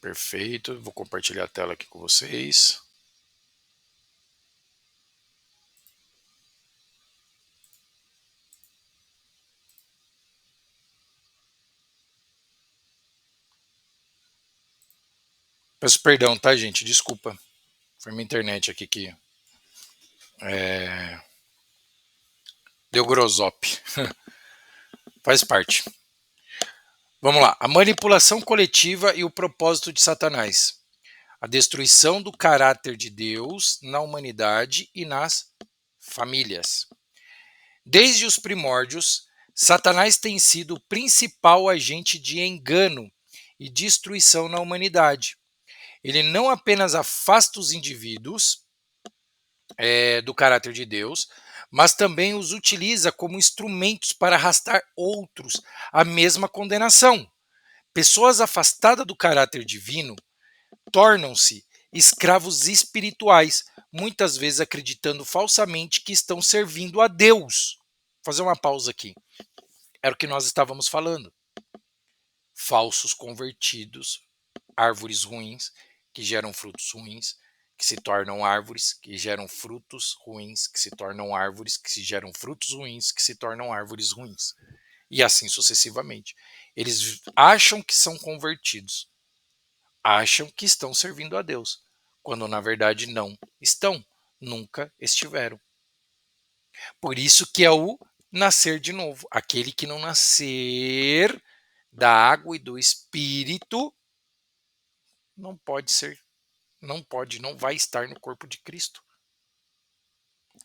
Perfeito. Vou compartilhar a tela aqui com vocês. Peço perdão, tá, gente? Desculpa. Foi minha internet aqui que deu grosop. Faz parte. Vamos lá. A manipulação coletiva e o propósito de Satanás. A destruição do caráter de Deus na humanidade e nas famílias. Desde os primórdios, Satanás tem sido o principal agente de engano e destruição na humanidade. Ele não apenas afasta os indivíduos do caráter de Deus, mas também os utiliza como instrumentos para arrastar outros à mesma condenação. Pessoas afastadas do caráter divino tornam-se escravos espirituais, muitas vezes acreditando falsamente que estão servindo a Deus. Vou fazer uma pausa aqui. Era o que nós estávamos falando. Falsos convertidos, árvores ruins que geram frutos ruins, que se tornam árvores, que geram frutos ruins, que se tornam árvores, que se geram frutos ruins, que se tornam árvores ruins. E assim sucessivamente. Eles acham que são convertidos, acham que estão servindo a Deus, quando na verdade não estão, nunca estiveram. Por isso que é o nascer de novo. Aquele que não nascer da água e do espírito não pode ser, não vai estar no corpo de Cristo.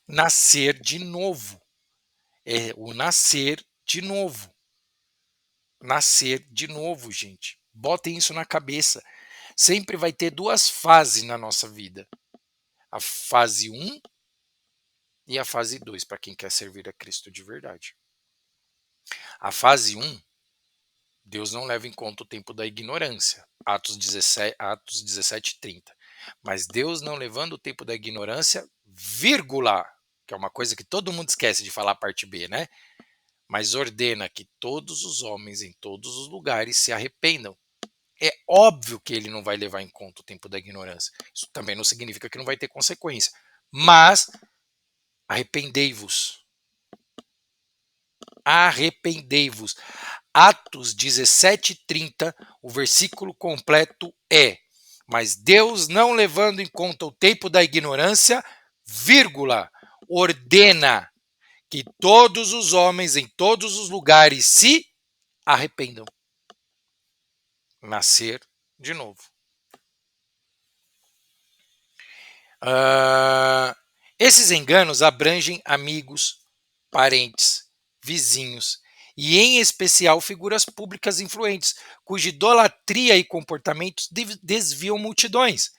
Nascer de novo. É o nascer de novo. Nascer de novo, gente. Botem isso na cabeça. Sempre vai ter duas fases na nossa vida. A fase 1 e a fase 2, para quem quer servir a Cristo de verdade. A fase 1, Deus não leva em conta o tempo da ignorância. Atos 17 e 30. Mas Deus não levando o tempo da ignorância, vírgula, que é uma coisa que todo mundo esquece de falar a parte B, né? Mas ordena que todos os homens em todos os lugares se arrependam. É óbvio que ele não vai levar em conta o tempo da ignorância. Isso também não significa que não vai ter consequência. Mas arrependei-vos. Arrependei-vos. Atos 17:30, o versículo completo é: mas Deus, não levando em conta o tempo da ignorância, vírgula, ordena que todos os homens em todos os lugares se arrependam. Nascer de novo. Esses enganos abrangem amigos, parentes, vizinhos e, em especial, figuras públicas influentes, cuja idolatria e comportamentos desviam multidões.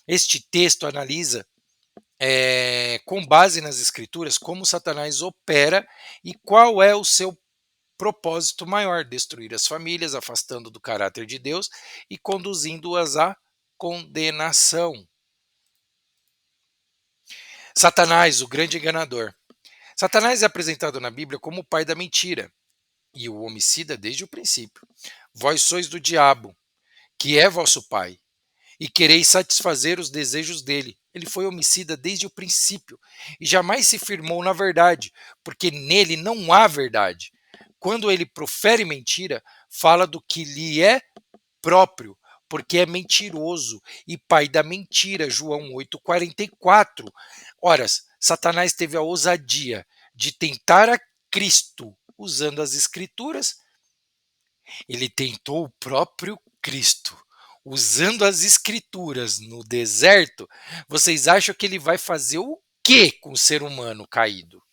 Este texto analisa, com base nas Escrituras, como Satanás opera e qual é o seu propósito maior: destruir as famílias, afastando do caráter de Deus e conduzindo-as à condenação. Satanás, o grande enganador. Satanás é apresentado na Bíblia como o pai da mentira e o homicida desde o princípio. Vós sois do diabo, que é vosso pai, e quereis satisfazer os desejos dele. Ele foi homicida desde o princípio e jamais se firmou na verdade, porque nele não há verdade. Quando ele profere mentira, fala do que lhe é próprio, porque é mentiroso e pai da mentira. João 8:44. Ora, Satanás teve a ousadia de tentar a Cristo usando as Escrituras. Ele tentou o próprio Cristo usando as Escrituras no deserto. Vocês acham que ele vai fazer o que com o ser humano caído?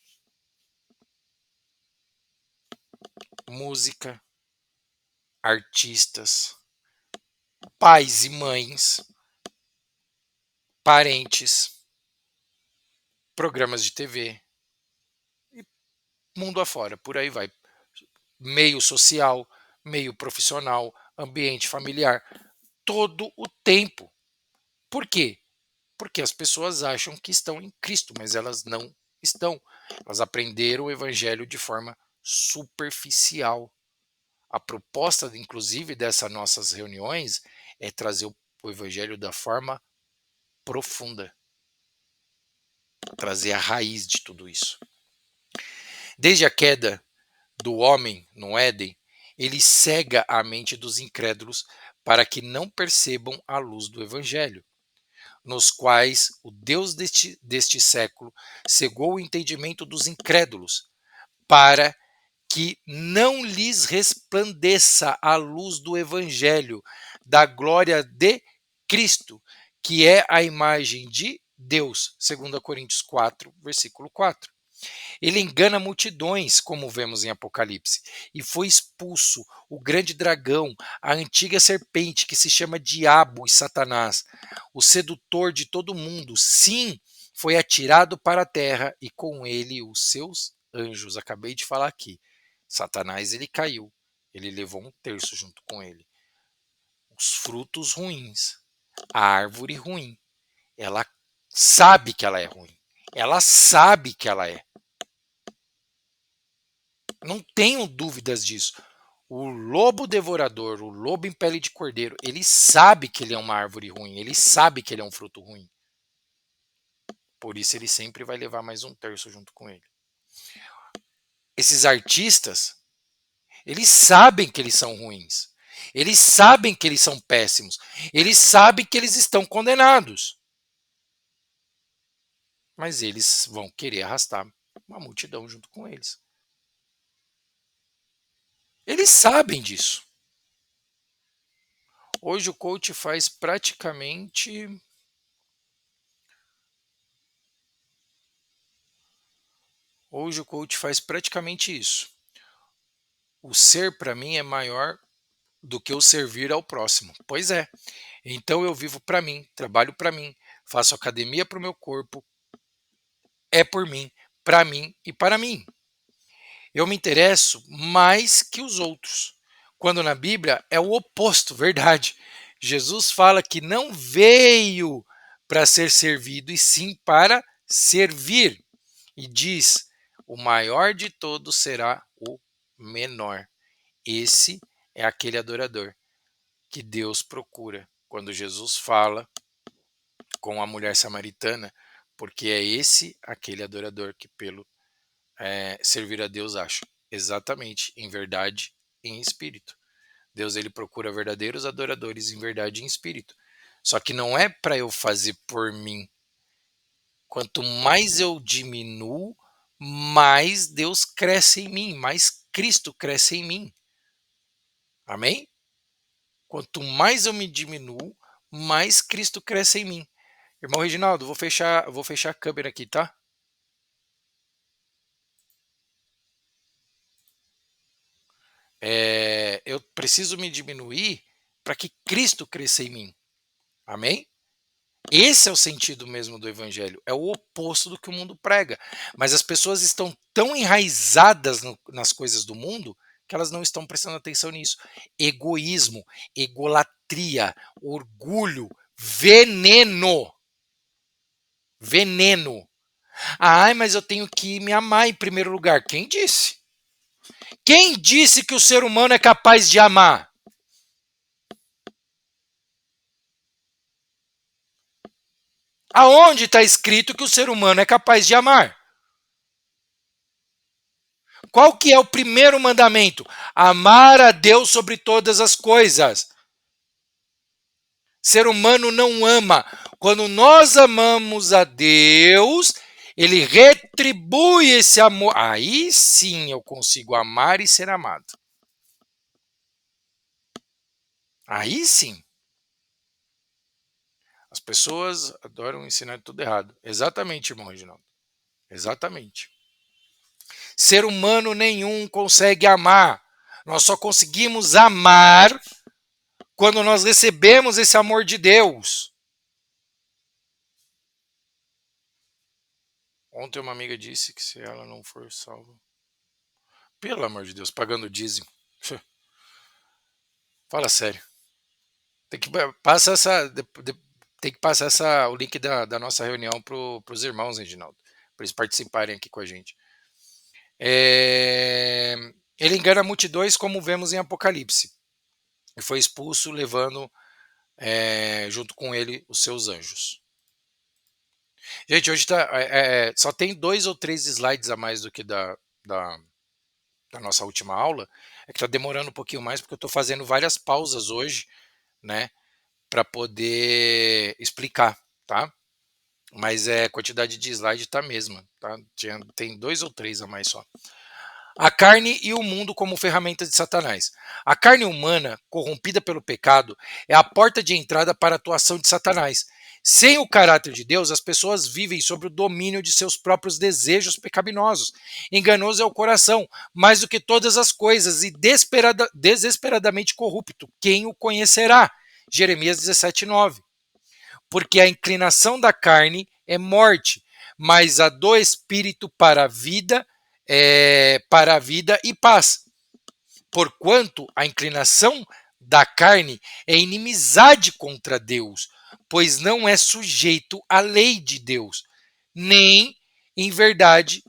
Música, artistas, pais e mães, parentes, programas de TV, e mundo afora, por aí vai. Meio social, meio profissional, ambiente familiar, todo o tempo. Por quê? Porque as pessoas acham que estão em Cristo, mas elas não estão. Elas aprenderam o evangelho de forma superficial. A proposta, inclusive, dessas nossas reuniões é trazer o evangelho da forma profunda, trazer a raiz de tudo isso. Desde a queda do homem no Éden, ele cega a mente dos incrédulos para que não percebam a luz do evangelho, nos quais o Deus deste século cegou o entendimento dos incrédulos, para que não lhes resplandeça a luz do evangelho da glória de Cristo, que é a imagem de Deus, 2 Coríntios 4, versículo 4. Ele engana multidões, como vemos em Apocalipse, e foi expulso o grande dragão, a antiga serpente que se chama Diabo e Satanás, o sedutor de todo mundo. Sim, foi atirado para a terra e com ele os seus anjos. Acabei de falar aqui. Satanás ele caiu, ele levou um terço junto com ele. Os frutos ruins, a árvore ruim, ela sabe que ela é ruim. Ela sabe que ela é. Não tenham dúvidas disso. O lobo devorador, o lobo em pele de cordeiro, ele sabe que ele é uma árvore ruim, ele sabe que ele é um fruto ruim. Por isso ele sempre vai levar mais um terço junto com ele. Esses artistas, eles sabem que eles são ruins. Eles sabem que eles são péssimos. Eles sabem que eles estão condenados. Mas eles vão querer arrastar uma multidão junto com eles. Eles sabem disso. Hoje o coach faz praticamente. Hoje o coach faz praticamente isso. O ser para mim é maior do que o servir ao próximo. Pois é. Então eu vivo para mim, trabalho para mim, faço academia para o meu corpo, é por mim, para mim e para mim. Eu me interesso mais que os outros. Quando na Bíblia é o oposto, verdade. Jesus fala que não veio para ser servido, e sim para servir. E diz: o maior de todos será o menor. Esse é aquele adorador que Deus procura quando Jesus fala com a mulher samaritana, porque é esse aquele adorador que pelo servir a Deus acha. Exatamente, em verdade e em espírito. Deus ele procura verdadeiros adoradores em verdade e em espírito. Só que não é para eu fazer por mim. Quanto mais eu diminuo, mais Deus cresce em mim, mais Cristo cresce em mim. Amém? Quanto mais eu me diminuo, mais Cristo cresce em mim. Irmão Reginaldo, vou fechar a câmera aqui, tá? Eu preciso me diminuir para que Cristo cresça em mim. Amém? Esse é o sentido mesmo do evangelho. É o oposto do que o mundo prega. Mas as pessoas estão tão enraizadas nas coisas do mundo que elas não estão prestando atenção nisso. Egoísmo, egolatria, orgulho, veneno. Veneno. Ai, mas eu tenho que me amar em primeiro lugar. Quem disse? Quem disse que o ser humano é capaz de amar? Aonde está escrito que o ser humano é capaz de amar? Qual que é o primeiro mandamento? Amar a Deus sobre todas as coisas. Ser humano não ama. Quando nós amamos a Deus, ele retribui esse amor. Aí sim eu consigo amar e ser amado. Aí sim. As pessoas adoram ensinar tudo errado. Exatamente, irmão Reginaldo. Exatamente. Ser humano nenhum consegue amar. Nós só conseguimos amar quando nós recebemos esse amor de Deus. Ontem uma amiga disse que se ela não for salva, pelo amor de Deus, pagando dízimo. Fala sério. Tem que passar tem que passar o link da nossa reunião para os irmãos, Reginaldo, para eles participarem aqui com a gente. Ele engana multidões, como vemos em Apocalipse, e foi expulso levando junto com ele os seus anjos. Gente, hoje só tem 2 ou 3 slides a mais do que da, da nossa última aula. É que está demorando um pouquinho mais porque eu estou fazendo várias pausas hoje, né, para poder explicar, tá? Mas a quantidade de slide tá a mesma, tá? Tem 2 ou 3 a mais só. A carne e o mundo como ferramentas de Satanás. A carne humana, corrompida pelo pecado, é a porta de entrada para a atuação de Satanás. Sem o caráter de Deus, as pessoas vivem sob o domínio de seus próprios desejos pecaminosos. Enganoso é o coração, mais do que todas as coisas, e desesperadamente corrupto. Quem o conhecerá? Jeremias 17:9. Porque a inclinação da carne é morte, mas a do espírito para a vida e paz. Porquanto a inclinação da carne é inimizade contra Deus, pois não é sujeito à lei de Deus, nem em verdade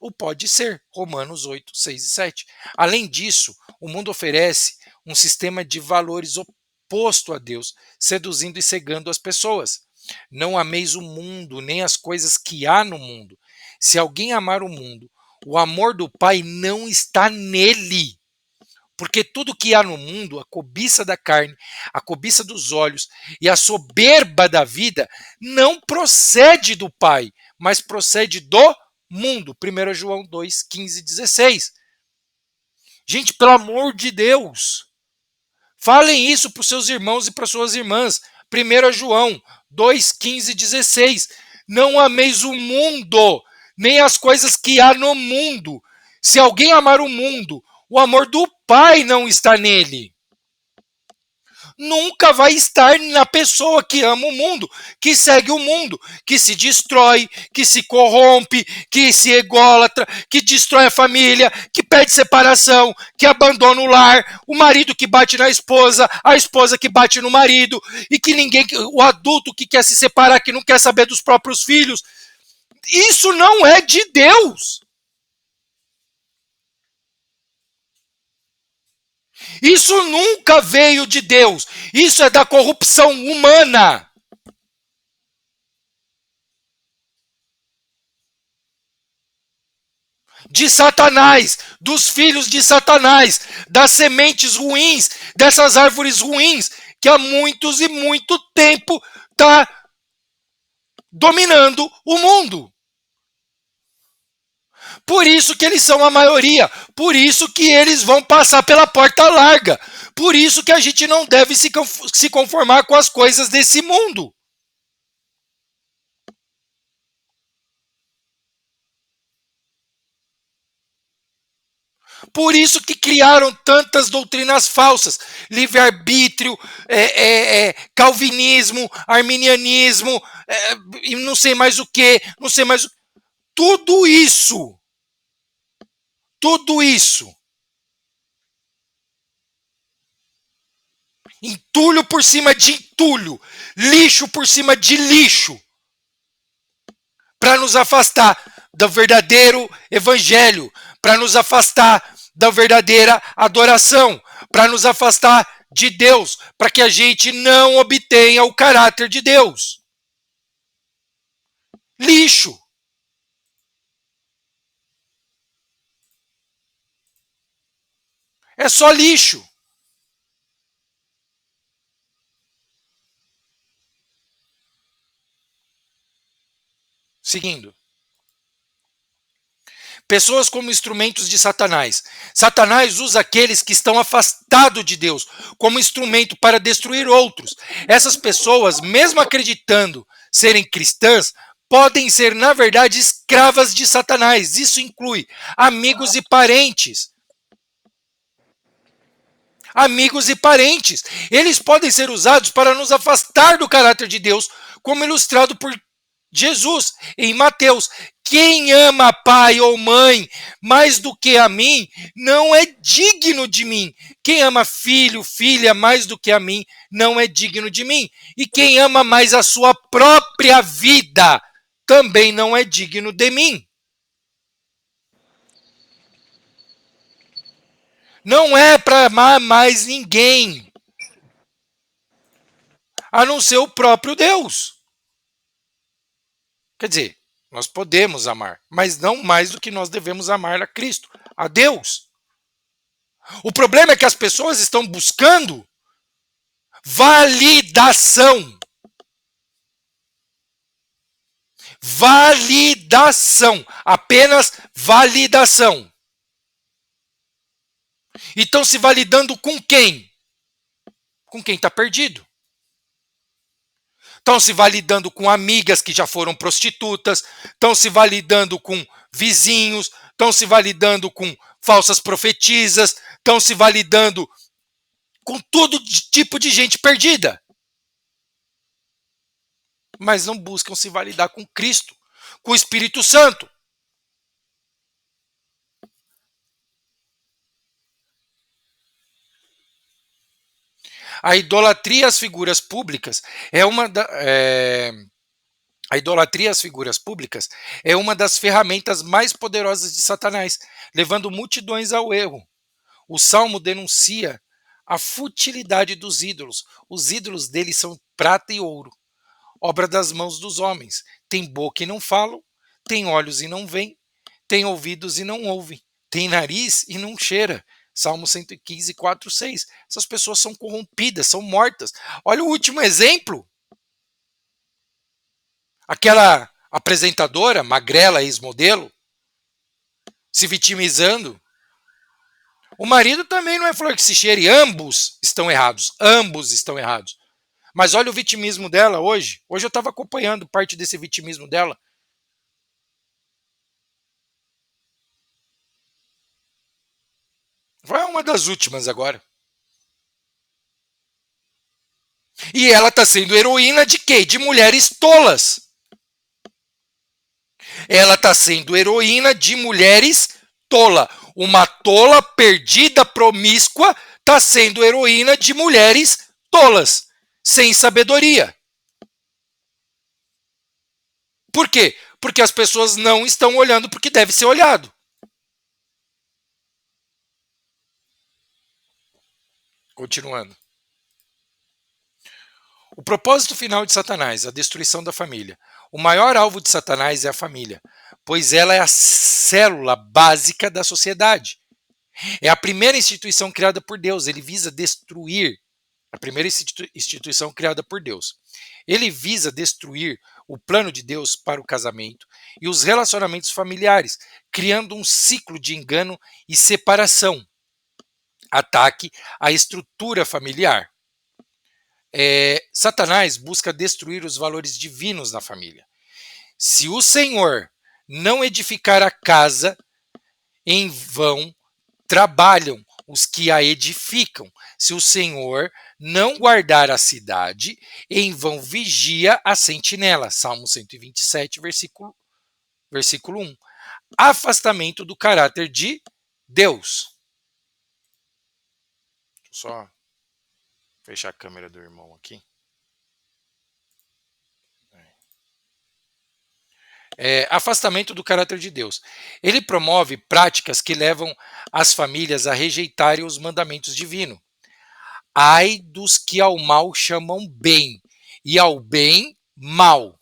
o pode ser. Romanos 8, 6 e 7. Além disso, o mundo oferece um sistema de valores oposto a Deus, seduzindo e cegando as pessoas. Não ameis o mundo, nem as coisas que há no mundo. Se alguém amar o mundo, o amor do Pai não está nele. Porque tudo que há no mundo, a cobiça da carne, a cobiça dos olhos e a soberba da vida, não procede do Pai, mas procede do mundo. 1 João 2, 15 e 16. Gente, pelo amor de Deus, falem isso para os seus irmãos e para suas irmãs. 1 João 2, 15 e 16. Não ameis o mundo, nem as coisas que há no mundo. Se alguém amar o mundo, o amor do Pai não está nele. Nunca vai estar na pessoa que ama o mundo, que segue o mundo, que se destrói, que se corrompe, que se ególatra, que destrói a família, que pede separação, que abandona o lar, o marido que bate na esposa, a esposa que bate no marido, e que ninguém, o adulto que quer se separar, que não quer saber dos próprios filhos. Isso não é de Deus. Isso nunca veio de Deus. Isso é da corrupção humana. De Satanás, dos filhos de Satanás, das sementes ruins, dessas árvores ruins, que há muitos e muito tempo está dominando o mundo. Por isso que eles são a maioria, por isso que eles vão passar pela porta larga, por isso que a gente não deve se conformar com as coisas desse mundo. Por isso que criaram tantas doutrinas falsas, livre-arbítrio, calvinismo, arminianismo, e não sei mais o que, não sei mais. Tudo isso, tudo isso, entulho por cima de entulho, lixo por cima de lixo, para nos afastar do verdadeiro evangelho, para nos afastar da verdadeira adoração, para nos afastar de Deus, para que a gente não obtenha o caráter de Deus. Lixo. É só lixo. Seguindo. Pessoas como instrumentos de Satanás. Satanás usa aqueles que estão afastados de Deus como instrumento para destruir outros. Essas pessoas, mesmo acreditando serem cristãs, podem ser, na verdade, escravas de Satanás. Isso inclui amigos e parentes. Amigos e parentes. Eles podem ser usados para nos afastar do caráter de Deus, como ilustrado por Jesus em Mateus. Quem ama pai ou mãe mais do que a mim, não é digno de mim. Quem ama filho, filha mais do que a mim, não é digno de mim. E quem ama mais a sua própria vida, também não é digno de mim. Não é para amar mais ninguém. a não ser o próprio Deus. Quer dizer, nós podemos amar, mas não mais do que nós devemos amar a Cristo, a Deus. O problema é que as pessoas estão buscando validação. Validação. Apenas validação. E estão se validando com quem? Com quem está perdido. Estão se validando com amigas que já foram prostitutas, estão se validando com vizinhos, estão se validando com falsas profetisas, estão se validando com todo tipo de gente perdida. Mas não buscam se validar com Cristo, com o Espírito Santo. A idolatria às figuras públicas é uma a idolatria às figuras públicas é uma das ferramentas mais poderosas de Satanás, levando multidões ao erro. O Salmo denuncia a futilidade dos ídolos. Os ídolos deles são prata e ouro, obra das mãos dos homens. Tem boca e não falam, tem olhos e não veem, tem ouvidos e não ouvem, tem nariz e não cheira. Salmo 115, 4, 6. Essas pessoas são corrompidas, são mortas. Olha o último exemplo. Aquela apresentadora, magrela, ex-modelo, se vitimizando. O marido também não é flor que se cheire. Ambos estão errados. Ambos estão errados. Mas olha o vitimismo dela hoje. Hoje eu estava acompanhando parte desse vitimismo dela. Foi uma das últimas agora. E ela está sendo heroína de quê? De mulheres tolas. Ela está sendo heroína de mulheres tola. Uma tola perdida, promíscua, está sendo heroína de mulheres tolas, sem sabedoria. Por quê? Porque as pessoas não estão olhando porque deve ser olhado. Continuando. O propósito final de Satanás, a destruição da família. O maior alvo de Satanás é a família, pois ela é a célula básica da sociedade. É a primeira instituição criada por Deus. Ele visa destruir a primeira instituição criada por Deus. Ele visa destruir o plano de Deus para o casamento e os relacionamentos familiares, criando um ciclo de engano e separação. Ataque à estrutura familiar. Satanás busca destruir os valores divinos na família. Se o Senhor não edificar a casa, em vão trabalham os que a edificam. Se o Senhor não guardar a cidade, em vão vigia a sentinela. Salmo 127, versículo 1. Afastamento do caráter de Deus. Deixa eu só fechar a câmera do irmão aqui. Afastamento do caráter de Deus. Ele promove práticas que levam as famílias a rejeitarem os mandamentos divinos. Ai dos que ao mal chamam bem, e ao bem mal,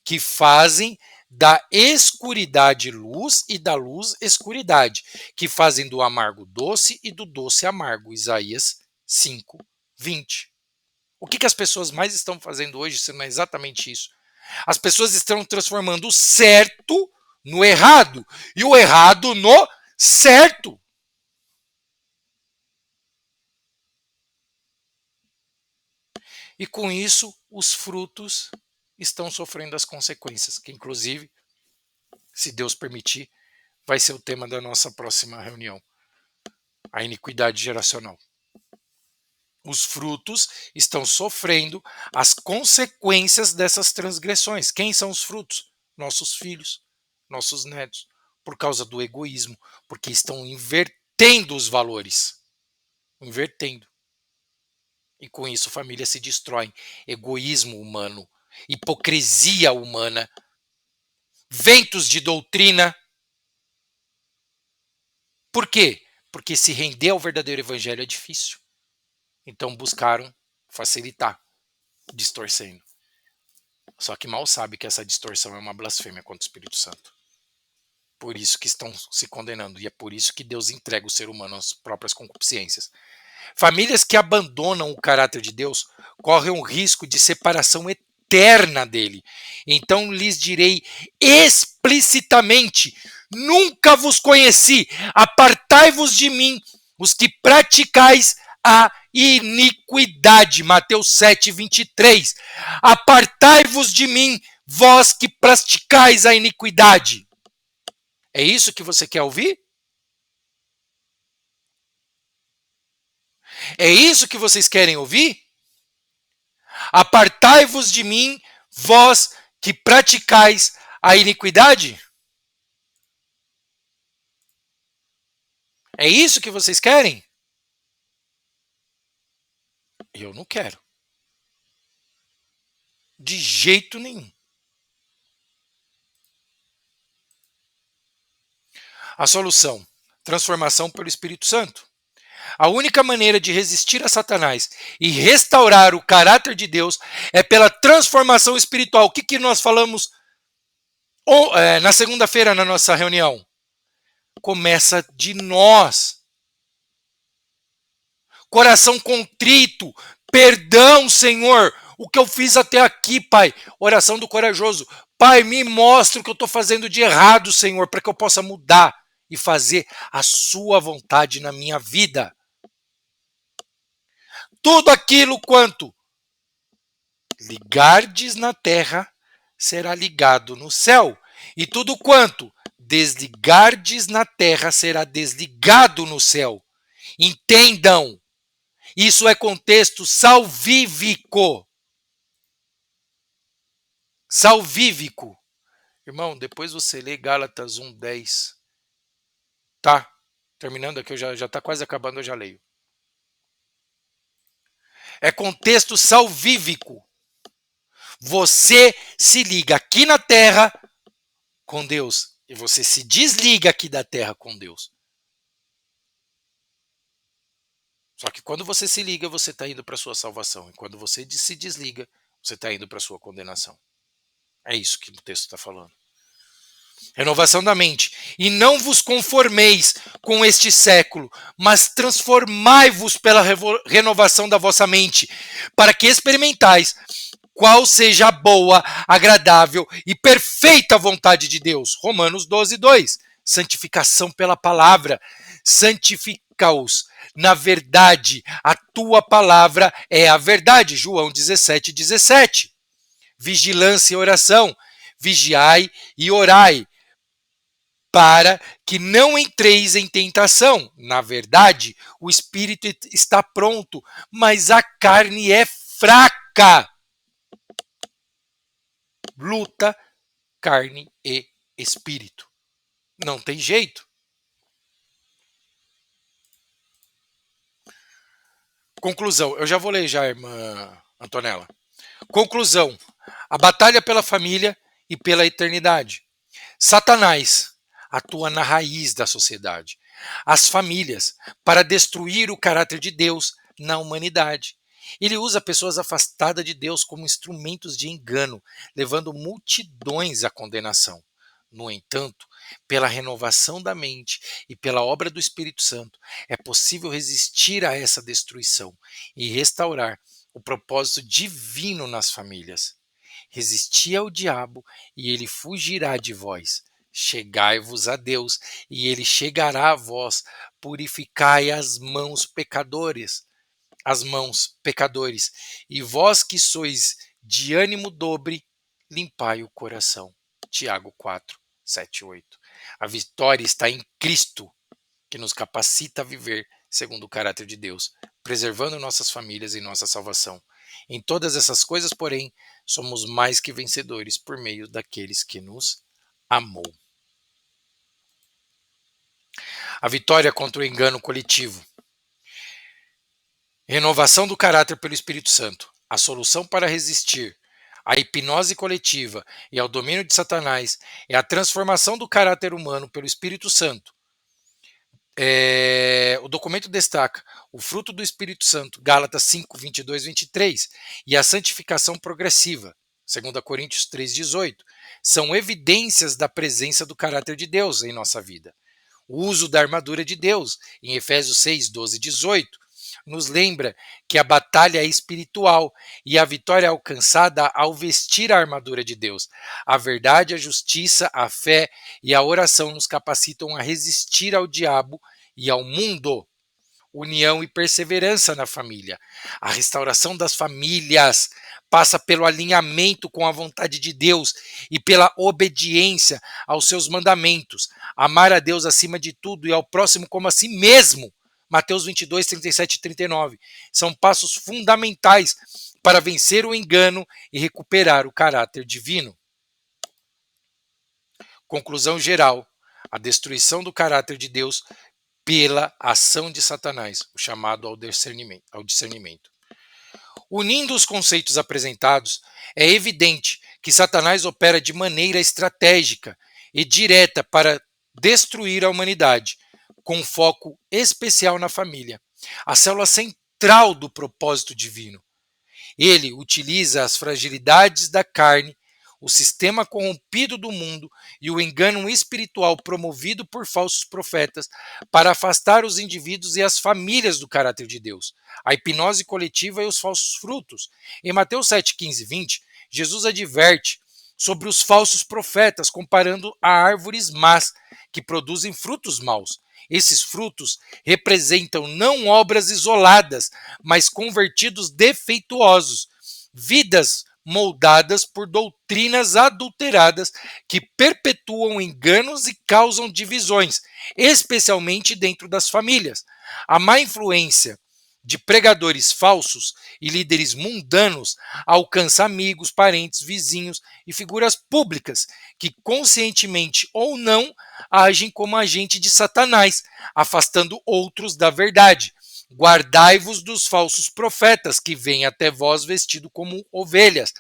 que fazem da escuridade luz e da luz escuridade, que fazem do amargo doce e do doce amargo. Isaías 5, 20. O que as pessoas mais estão fazendo hoje, se não é exatamente isso? As pessoas estão transformando o certo no errado e o errado no certo. E com isso, os frutos estão sofrendo as consequências, que inclusive, se Deus permitir, vai ser o tema da nossa próxima reunião. A iniquidade geracional. Os frutos estão sofrendo as consequências dessas transgressões. Quem são os frutos? Nossos filhos, nossos netos, por causa do egoísmo, porque estão invertendo os valores. Invertendo. E com isso famílias se destroem. Egoísmo humano, hipocrisia humana, ventos de doutrina. Por quê? Porque se render ao verdadeiro evangelho é difícil. Então buscaram facilitar. distorcendo. Só que mal sabe que essa distorção é uma blasfêmia contra o Espírito Santo. Por isso que estão se condenando. E é por isso que Deus entrega o ser humano às próprias concupiscências. Famílias que abandonam o caráter de Deus correm o risco de separação eterna dele. Então lhes direi explicitamente: nunca vos conheci, apartai-vos de mim, os que praticais a iniquidade. Mateus 7:23. Apartai-vos de mim, vós que praticais a iniquidade. É isso que você quer ouvir? É isso que vocês querem ouvir? Apartai-vos de mim, vós que praticais a iniquidade? É isso que vocês querem? Eu não quero. De jeito nenhum. A solução: transformação pelo Espírito Santo. A única maneira de resistir a Satanás e restaurar o caráter de Deus é pela transformação espiritual. O que nós falamos na segunda-feira na nossa reunião? Começa de nós. Coração contrito, perdão, Senhor, o que eu fiz até aqui, Pai. Oração do corajoso. Pai, me mostra o que eu estou fazendo de errado, Senhor, para que eu possa mudar e fazer a sua vontade na minha vida. Tudo aquilo quanto ligardes na terra será ligado no céu, e tudo quanto desligardes na terra será desligado no céu. Entendam, isso é contexto salvífico. Salvífico. Irmão, depois você lê Gálatas 1:10. Tá? Terminando aqui, já tá quase acabando, eu já leio. É contexto salvífico. Você se liga aqui na terra com Deus e você se desliga aqui da terra com Deus. Só que quando você se liga, você está indo para a sua salvação. E quando você se desliga, você está indo para a sua condenação. É isso que o texto está falando. Renovação da mente. E não vos conformeis com este século, mas transformai-vos pela renovação da vossa mente, para que experimentais qual seja a boa, agradável e perfeita vontade de Deus. Romanos 12:2. Santificação pela palavra. Santifica-os na verdade. A tua palavra é a verdade. João 17:17. Vigilância e oração. Vigiai e orai, para que não entreis em tentação. Na verdade, o espírito está pronto, mas a carne é fraca. Luta, carne e espírito. Não tem jeito. Conclusão. Eu já vou ler já, irmã Antonella. Conclusão. A batalha pela família e pela eternidade. Satanás atua na raiz da sociedade, as famílias, para destruir o caráter de Deus na humanidade. Ele usa pessoas afastadas de Deus como instrumentos de engano, levando multidões à condenação. No entanto, pela renovação da mente e pela obra do Espírito Santo, é possível resistir a essa destruição e restaurar o propósito divino nas famílias. Resisti ao diabo e ele fugirá de vós. Chegai-vos a Deus e ele chegará a vós. Purificai as mãos pecadores, e vós que sois de ânimo dobre, limpai o coração. Tiago 4:7-8. A vitória está em Cristo, que nos capacita a viver segundo o caráter de Deus, preservando nossas famílias e nossa salvação. Em todas essas coisas, porém, somos mais que vencedores por meio daqueles que nos amou. A vitória contra o engano coletivo. Renovação do caráter pelo Espírito Santo. A solução para resistir à hipnose coletiva e ao domínio de Satanás é a transformação do caráter humano pelo Espírito Santo. O documento destaca o fruto do Espírito Santo, Gálatas 5, 22, 23, e a santificação progressiva, 2 Coríntios 3, 18, são evidências da presença do caráter de Deus em nossa vida. O uso da armadura de Deus, em Efésios 6, 12 e 18, nos lembra que a batalha é espiritual e a vitória é alcançada ao vestir a armadura de Deus. A verdade, a justiça, a fé e a oração nos capacitam a resistir ao diabo e ao mundo. União e perseverança na família. A restauração das famílias passa pelo alinhamento com a vontade de Deus e pela obediência aos seus mandamentos. Amar a Deus acima de tudo e ao próximo como a si mesmo. Mateus 22, 37 e 39. São passos fundamentais para vencer o engano e recuperar o caráter divino. Conclusão geral: a destruição do caráter de Deus pela ação de Satanás, o chamado ao discernimento. Unindo os conceitos apresentados, é evidente que Satanás opera de maneira estratégica e direta para destruir a humanidade, com foco especial na família, a célula central do propósito divino. Ele utiliza as fragilidades da carne, o sistema corrompido do mundo e o engano espiritual promovido por falsos profetas para afastar os indivíduos e as famílias do caráter de Deus, a hipnose coletiva e os falsos frutos. Em Mateus 7, 15 e 20, Jesus adverte sobre os falsos profetas, comparando a árvores más que produzem frutos maus. Esses frutos representam não obras isoladas, mas convertidos defeituosos, vidas moldadas por doutrinas adulteradas que perpetuam enganos e causam divisões, especialmente dentro das famílias. A má influência de pregadores falsos e líderes mundanos alcança amigos, parentes, vizinhos e figuras públicas que, conscientemente ou não, agem como agente de Satanás, afastando outros da verdade. Guardai-vos dos falsos profetas que vêm até vós vestidos como ovelhas,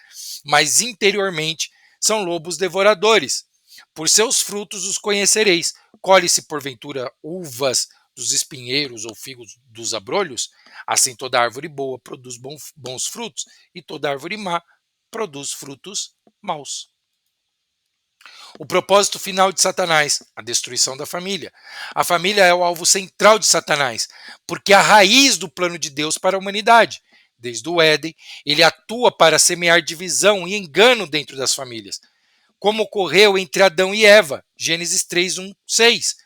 mas interiormente são lobos devoradores. Por seus frutos os conhecereis. Colhe-se porventura uvas dos espinheiros ou figos dos abrolhos? Assim toda árvore boa produz bons frutos, e toda árvore má produz frutos maus. O propósito final de Satanás, a destruição da família. A família é o alvo central de Satanás, porque é a raiz do plano de Deus para a humanidade. Desde o Éden, ele atua para semear divisão e engano dentro das famílias, como ocorreu entre Adão e Eva, Gênesis 3, 1, 6.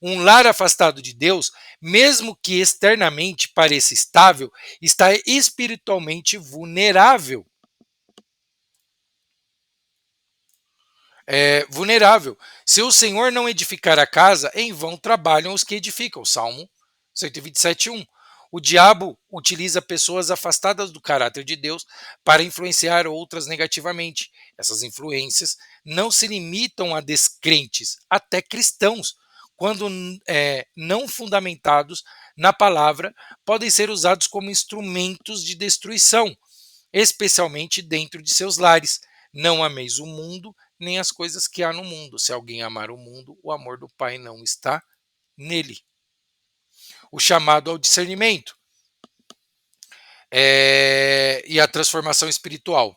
Um lar afastado de Deus, mesmo que externamente pareça estável, está espiritualmente vulnerável. Vulnerável. Se o Senhor não edificar a casa, em vão trabalham os que edificam. Salmo 127, 1. O diabo utiliza pessoas afastadas do caráter de Deus para influenciar outras negativamente. Essas influências não se limitam a descrentes, até cristãos, quando não fundamentados na palavra, podem ser usados como instrumentos de destruição, especialmente dentro de seus lares. Não ameis o mundo, nem as coisas que há no mundo. Se alguém amar o mundo, o amor do Pai não está nele. O chamado ao discernimento e a transformação espiritual.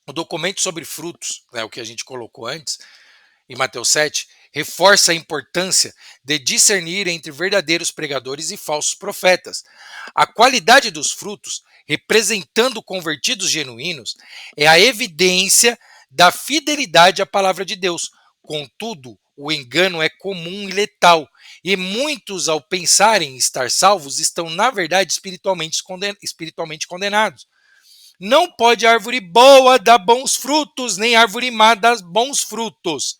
O documento sobre frutos, o que a gente colocou antes, em Mateus 7, reforça a importância de discernir entre verdadeiros pregadores e falsos profetas. A qualidade dos frutos, representando convertidos genuínos, é a evidência da fidelidade à palavra de Deus. Contudo, o engano é comum e letal, e muitos, ao pensarem estar salvos, estão, na verdade, espiritualmente condenados. Não pode árvore boa dar bons frutos, nem árvore má dar bons frutos.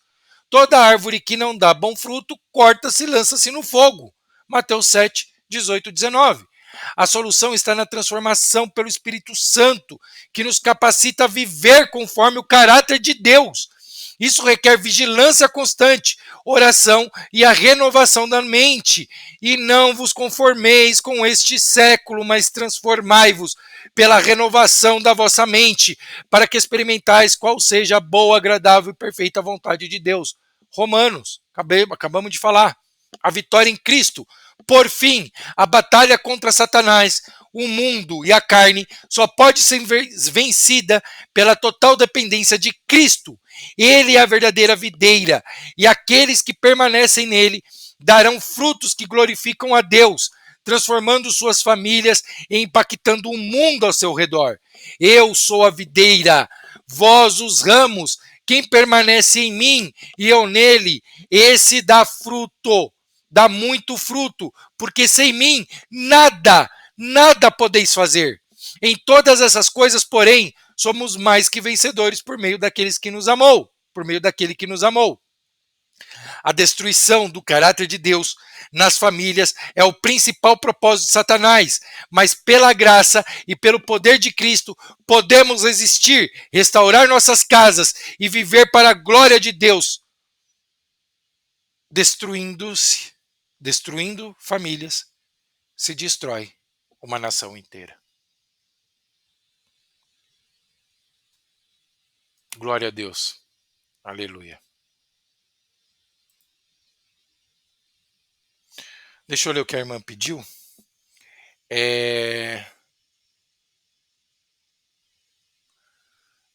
Toda árvore que não dá bom fruto, corta-se e lança-se no fogo. Mateus 7, 18, 19. A solução está na transformação pelo Espírito Santo, que nos capacita a viver conforme o caráter de Deus. Isso requer vigilância constante, oração e a renovação da mente. E não vos conformeis com este século, mas transformai-vos pela renovação da vossa mente, para que experimentais qual seja a boa, agradável e perfeita vontade de Deus. Romanos, acabamos de falar. A vitória em Cristo. Por fim, a batalha contra Satanás, o mundo e a carne só pode ser vencida pela total dependência de Cristo. Ele é a verdadeira videira, e aqueles que permanecem nele darão frutos que glorificam a Deus, transformando suas famílias e impactando o mundo ao seu redor. Eu sou a videira, vós os ramos. Quem permanece em mim e eu nele, esse dá fruto, dá muito fruto, porque sem mim nada podeis fazer. Em todas essas coisas, porém, somos mais que vencedores por meio daqueles que nos amou, por meio daquele que nos amou. A destruição do caráter de Deus nas famílias é o principal propósito de Satanás, mas pela graça e pelo poder de Cristo podemos resistir, restaurar nossas casas e viver para a glória de Deus, destruindo famílias, se destrói uma nação inteira. Glória a Deus. Aleluia. Deixa eu ler o que a irmã pediu.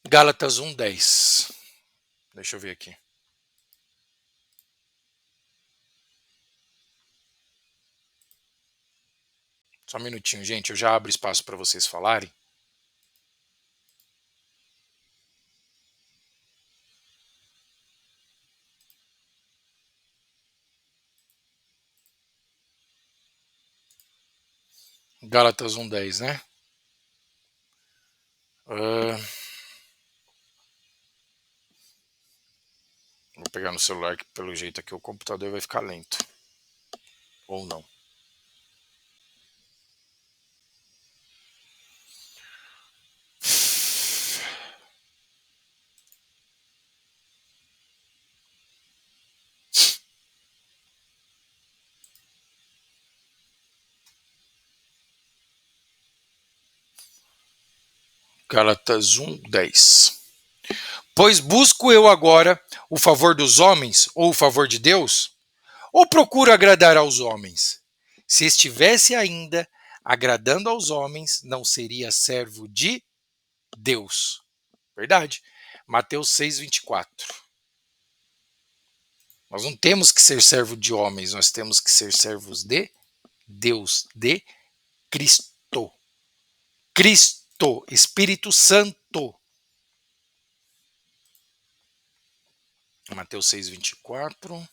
Gálatas 1:10. Deixa eu ver aqui. Só um minutinho, gente. Eu já abro espaço para vocês falarem. Gálatas 1:10, né? Vou pegar no celular, que pelo jeito aqui o computador vai ficar lento. Ou não. Gálatas 1:10. Pois busco eu agora o favor dos homens ou o favor de Deus? Ou procuro agradar aos homens? Se estivesse ainda agradando aos homens, não seria servo de Deus. Verdade. Mateus 6:24. Nós não temos que ser servo de homens, nós temos que ser servos de Deus, de Cristo. Cristo, Espírito Santo. Mateus 6:24.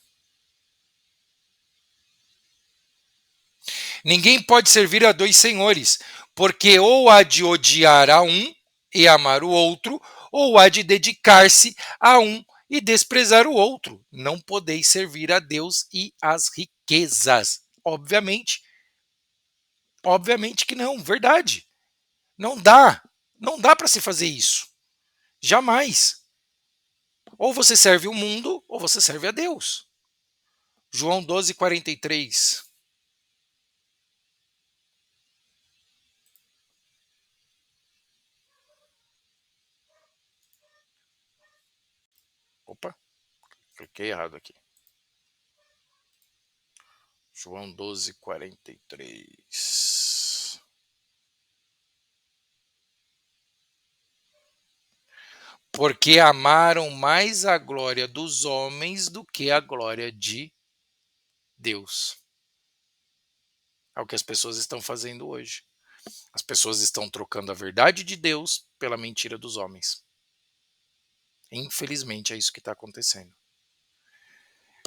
Ninguém pode servir a dois senhores, porque ou há de odiar a um e amar o outro, ou há de dedicar-se a um e desprezar o outro. Não podeis servir a Deus e às riquezas. Obviamente que não, verdade. Não dá para se fazer isso. Jamais. Ou você serve o mundo, ou você serve a Deus. João 12:43. Opa, cliquei errado aqui. João 12:43. Porque amaram mais a glória dos homens do que a glória de Deus. É o que as pessoas estão fazendo hoje. As pessoas estão trocando a verdade de Deus pela mentira dos homens. Infelizmente é isso que está acontecendo.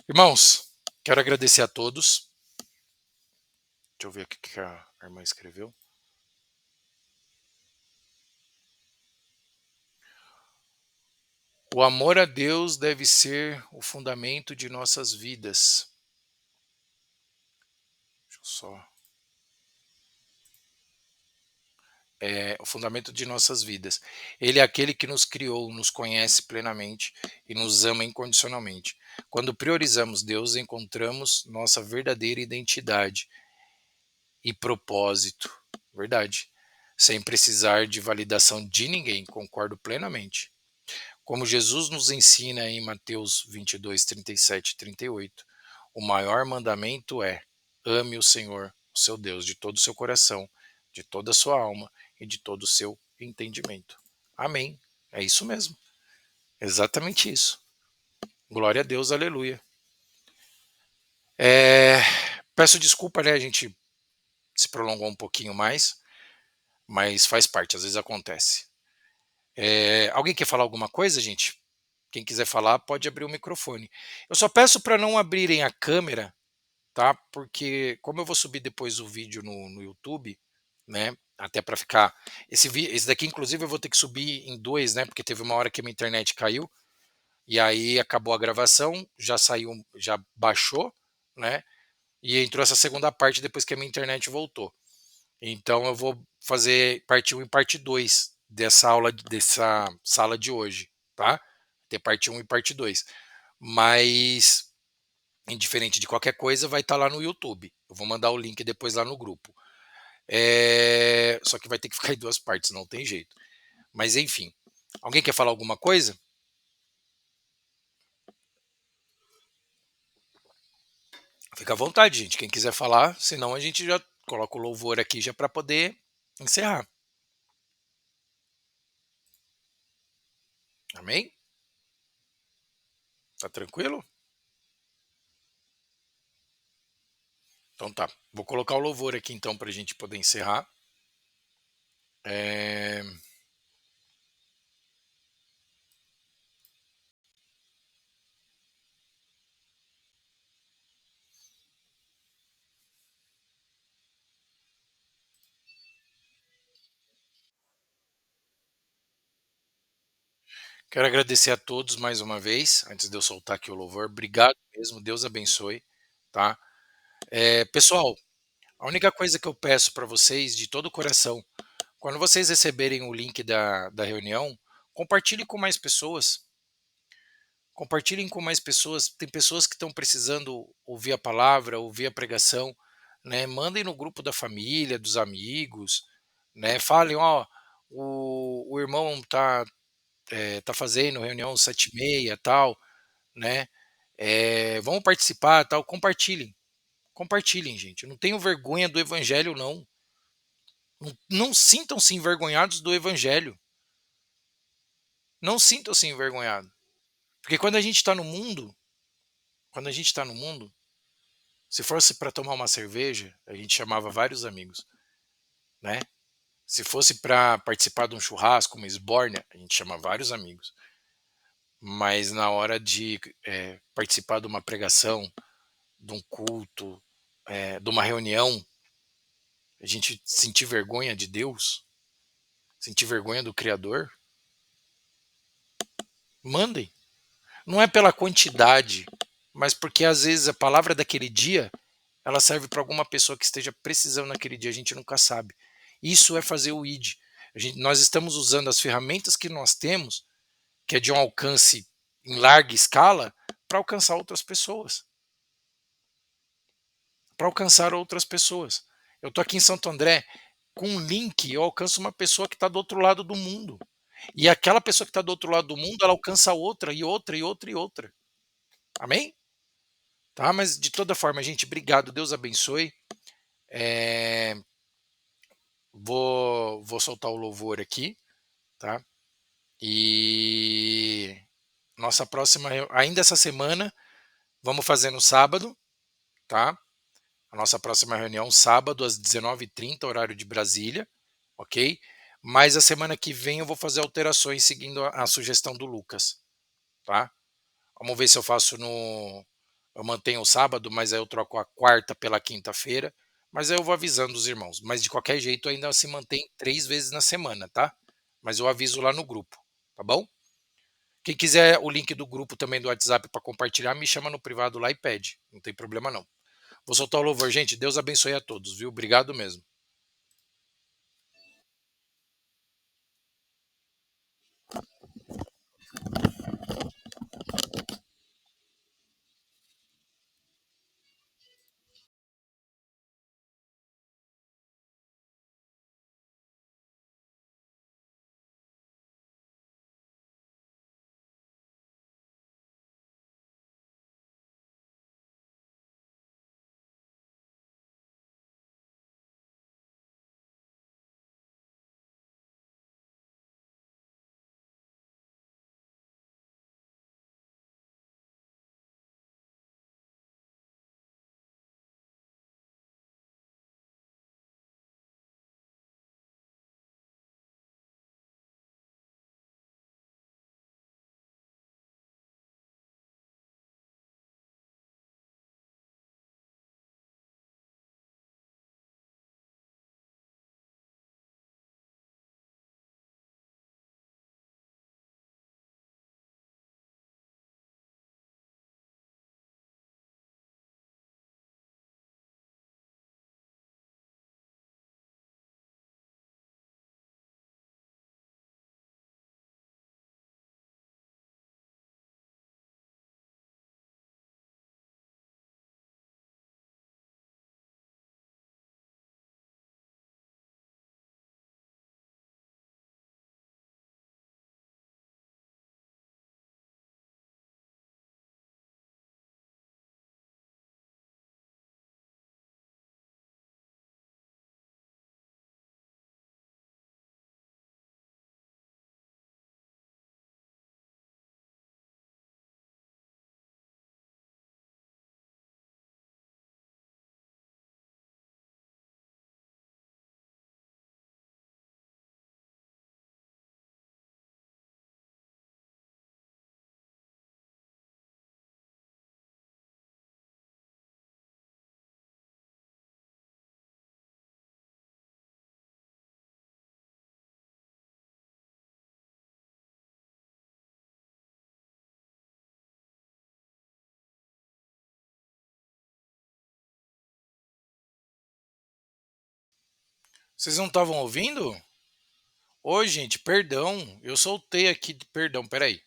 Irmãos, quero agradecer a todos. Deixa eu ver o que a irmã escreveu. O amor a Deus deve ser o fundamento de nossas vidas. Deixa eu só. O fundamento de nossas vidas. Ele é aquele que nos criou, nos conhece plenamente e nos ama incondicionalmente. Quando priorizamos Deus, encontramos nossa verdadeira identidade e propósito. Verdade. Sem precisar de validação de ninguém, concordo plenamente. Como Jesus nos ensina em Mateus 22, 37 e 38, o maior mandamento é: ame o Senhor, o seu Deus, de todo o seu coração, de toda a sua alma e de todo o seu entendimento. Amém. É isso mesmo. Exatamente isso. Glória a Deus, aleluia. É, peço desculpa, né? A gente se prolongou um pouquinho mais, mas faz parte, às vezes acontece. Alguém quer falar alguma coisa, gente? Quem quiser falar, pode abrir o microfone. Eu só peço para não abrirem a câmera, tá? Porque como eu vou subir depois o vídeo no YouTube, né? Até para ficar. Esse daqui, inclusive, eu vou ter que subir em dois, né? Porque teve uma hora que a minha internet caiu. E aí acabou a gravação, já saiu, já baixou, né? E entrou essa segunda parte depois que a minha internet voltou. Então eu vou fazer parte um e parte 2 dessa aula, dessa sala de hoje, tá? Ter parte um e parte 2. Mas, indiferente de qualquer coisa, vai estar lá no YouTube. Eu vou mandar o link depois lá no grupo. Só que vai ter que ficar em duas partes, não tem jeito. Mas enfim. Alguém quer falar alguma coisa? Fica à vontade, gente. Quem quiser falar, senão a gente já coloca o louvor aqui já para poder encerrar. Amém? Tá tranquilo? Então tá. Vou colocar o louvor aqui então para a gente poder encerrar. É... Quero agradecer a todos mais uma vez, antes de eu soltar aqui o louvor. Obrigado mesmo, Deus abençoe, tá? Pessoal, a única coisa que eu peço para vocês, de todo o coração, quando vocês receberem o link da reunião, compartilhe com mais pessoas. Compartilhem com mais pessoas. Tem pessoas que estão precisando ouvir a palavra, ouvir a pregação, né? Mandem no grupo da família, dos amigos, né? Falem, ó, o irmão tá fazendo reunião 7h30, tal, né? Vamos participar, tal. Compartilhem, compartilhem, gente. Eu não tenho vergonha do evangelho, não. Não sintam-se envergonhados do evangelho. Não sintam-se envergonhados. Porque quando a gente está no mundo, se fosse para tomar uma cerveja, a gente chamava vários amigos, né? Se fosse para participar de um churrasco, uma esbórnia, a gente chama vários amigos. Mas na hora de participar de uma pregação, de um culto, de uma reunião, a gente sentir vergonha de Deus, sentir vergonha do Criador, mandem. Não é pela quantidade, mas porque às vezes a palavra daquele dia ela serve para alguma pessoa que esteja precisando naquele dia, a gente nunca sabe. Isso é fazer o ID. Nós estamos usando as ferramentas que nós temos, que é de um alcance em larga escala, para alcançar outras pessoas. Para alcançar outras pessoas. Eu estou aqui em Santo André, com um link eu alcanço uma pessoa que está do outro lado do mundo. E aquela pessoa que está do outro lado do mundo, ela alcança outra, e outra, e outra, e outra. Amém? Tá? Mas de toda forma, gente, obrigado. Deus abençoe. É, vou soltar o louvor aqui, tá? E nossa próxima, ainda essa semana, vamos fazer no sábado, tá? A nossa próxima reunião, sábado, às 19h30, horário de Brasília, ok? Mas a semana que vem eu vou fazer alterações seguindo a sugestão do Lucas, tá? Vamos ver se eu faço no. Eu mantenho o sábado, mas aí eu troco a quarta pela quinta-feira. Mas aí eu vou avisando os irmãos. Mas de qualquer jeito ainda se mantém 3 vezes na semana, tá? Mas eu aviso lá no grupo, tá bom? Quem quiser o link do grupo também do WhatsApp para compartilhar, me chama no privado lá e pede. Não tem problema não. Vou soltar o louvor, gente. Deus abençoe a todos, viu? Obrigado mesmo. Vocês não estavam ouvindo? Ô, gente, perdão. Eu soltei aqui. Perdão, peraí.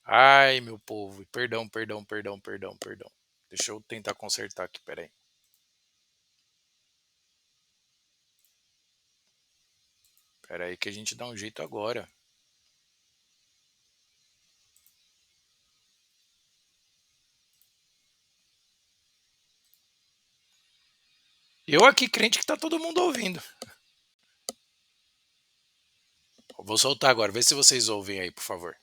Ai, meu povo. Perdão, perdão, perdão, perdão, perdão. Deixa eu tentar consertar aqui, peraí. Peraí que a gente dá um jeito agora. Eu aqui crente que tá todo mundo ouvindo. Vou soltar agora. Vê se vocês ouvem aí, por favor.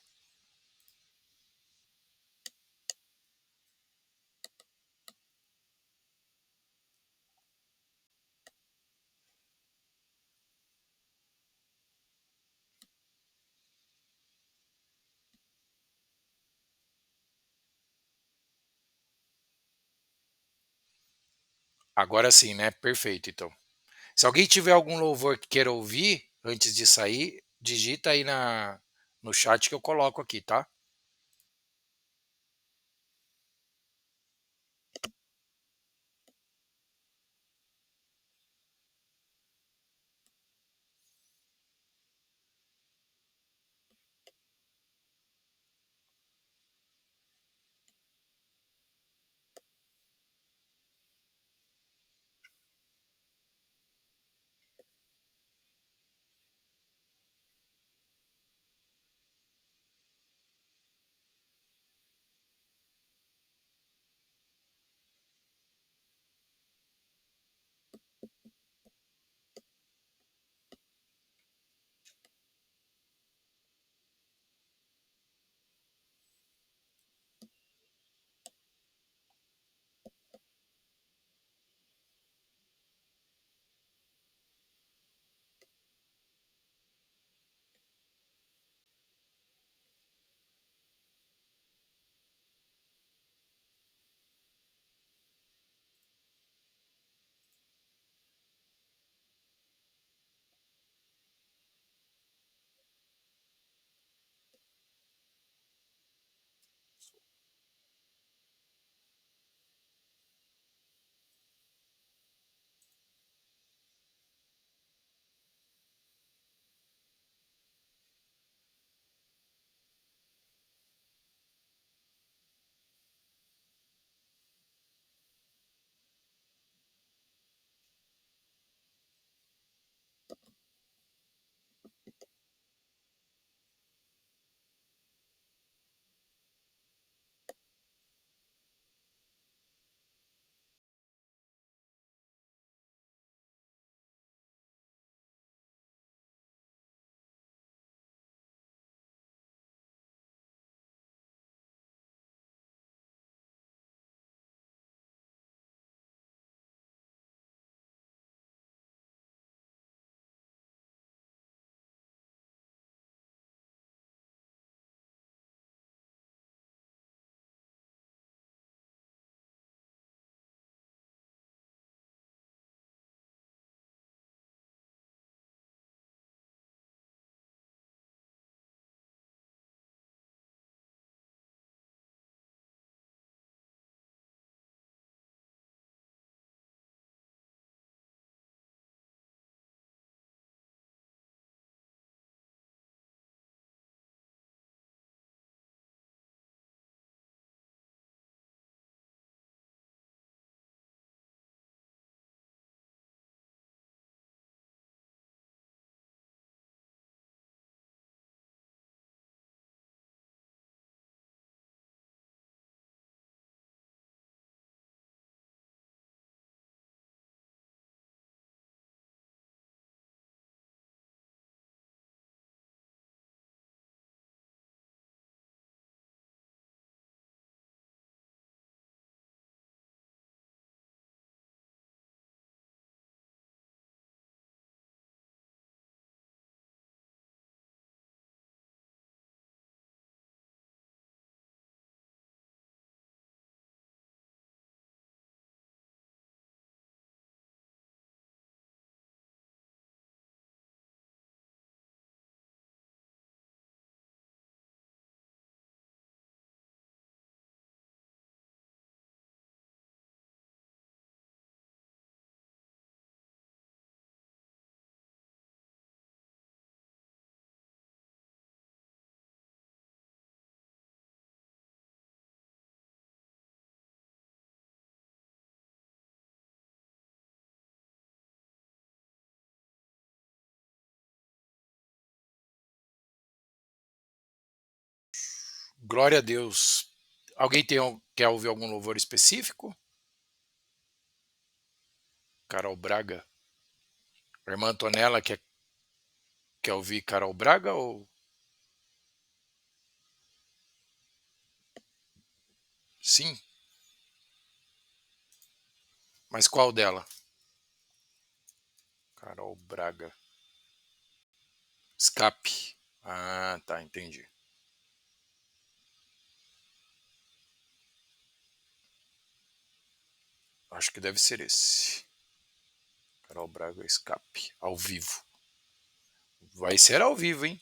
Agora sim, né? Perfeito, então. Se alguém tiver algum louvor que queira ouvir antes de sair, digita aí no chat que eu coloco aqui, tá? Glória a Deus. Alguém quer ouvir algum louvor específico? Carol Braga. A irmã Antonella quer ouvir Carol Braga ou sim? Mas qual dela? Carol Braga. Escape. Ah, tá, entendi. Acho que deve ser esse. Carol Braga Escape. Ao vivo. Vai ser ao vivo, hein?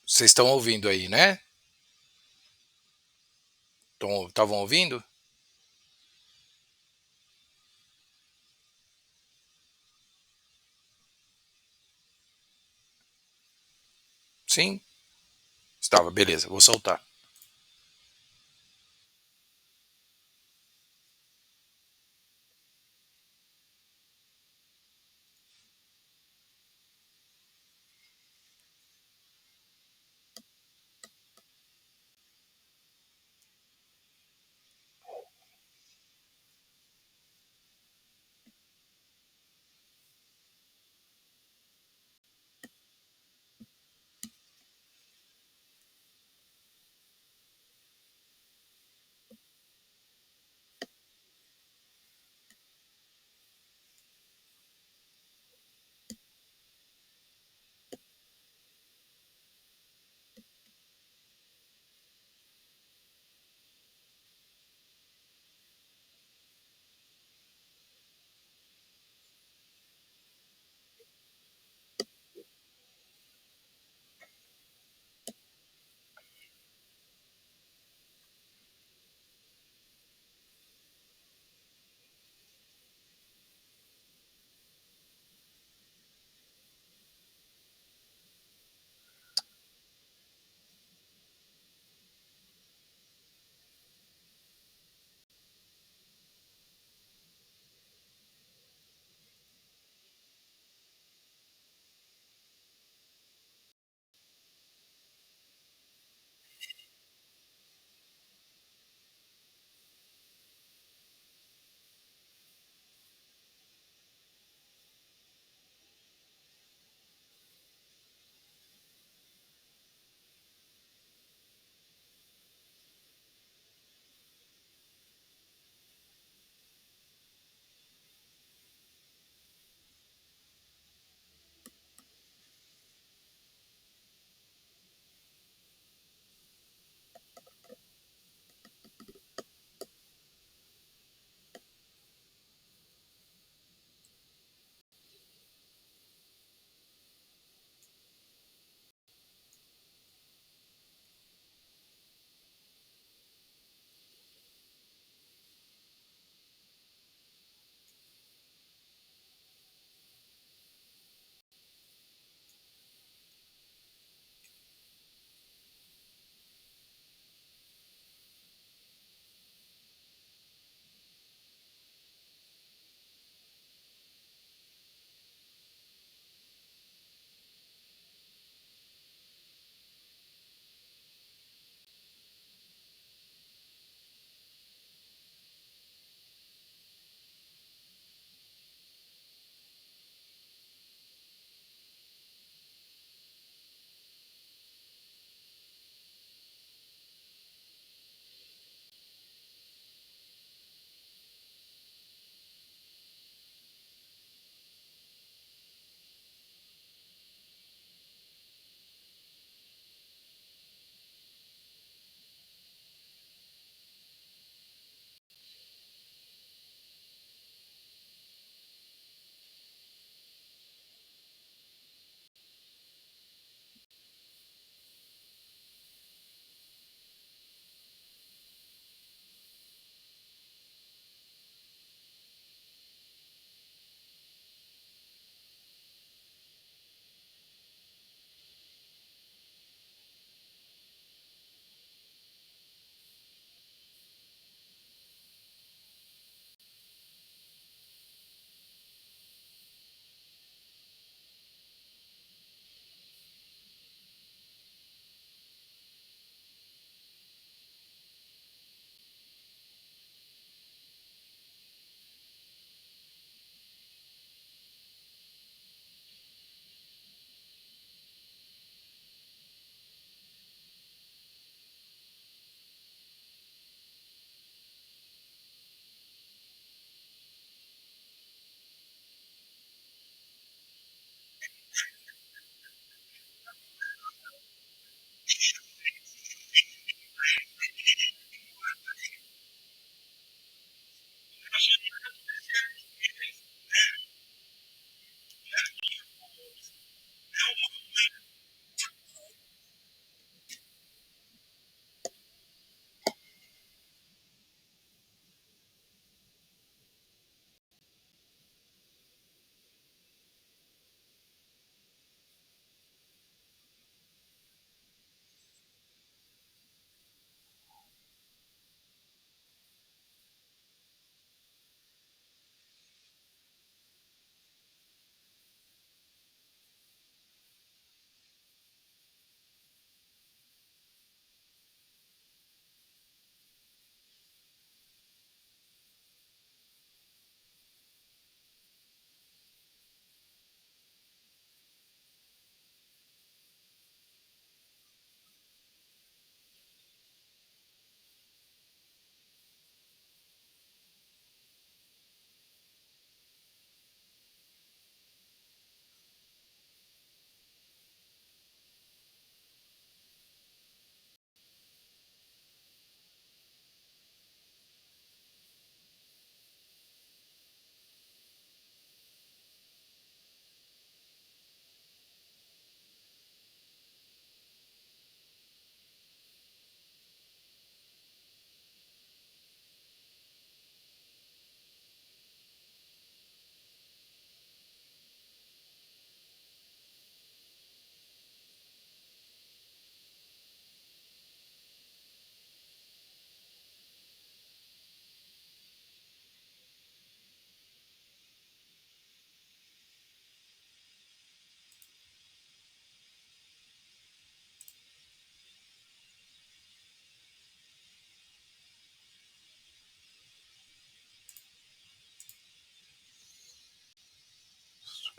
Vocês estão ouvindo aí, né? Estavam ouvindo? Sim? Estava, beleza, vou soltar.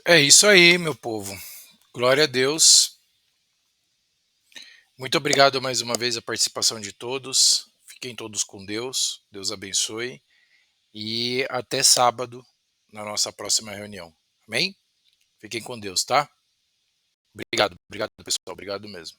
É isso aí, meu povo. Glória a Deus. Muito obrigado mais uma vez a participação de todos. Fiquem todos com Deus. Deus abençoe. E até sábado na nossa próxima reunião. Amém? Fiquem com Deus, tá? Obrigado, obrigado, pessoal. Obrigado mesmo.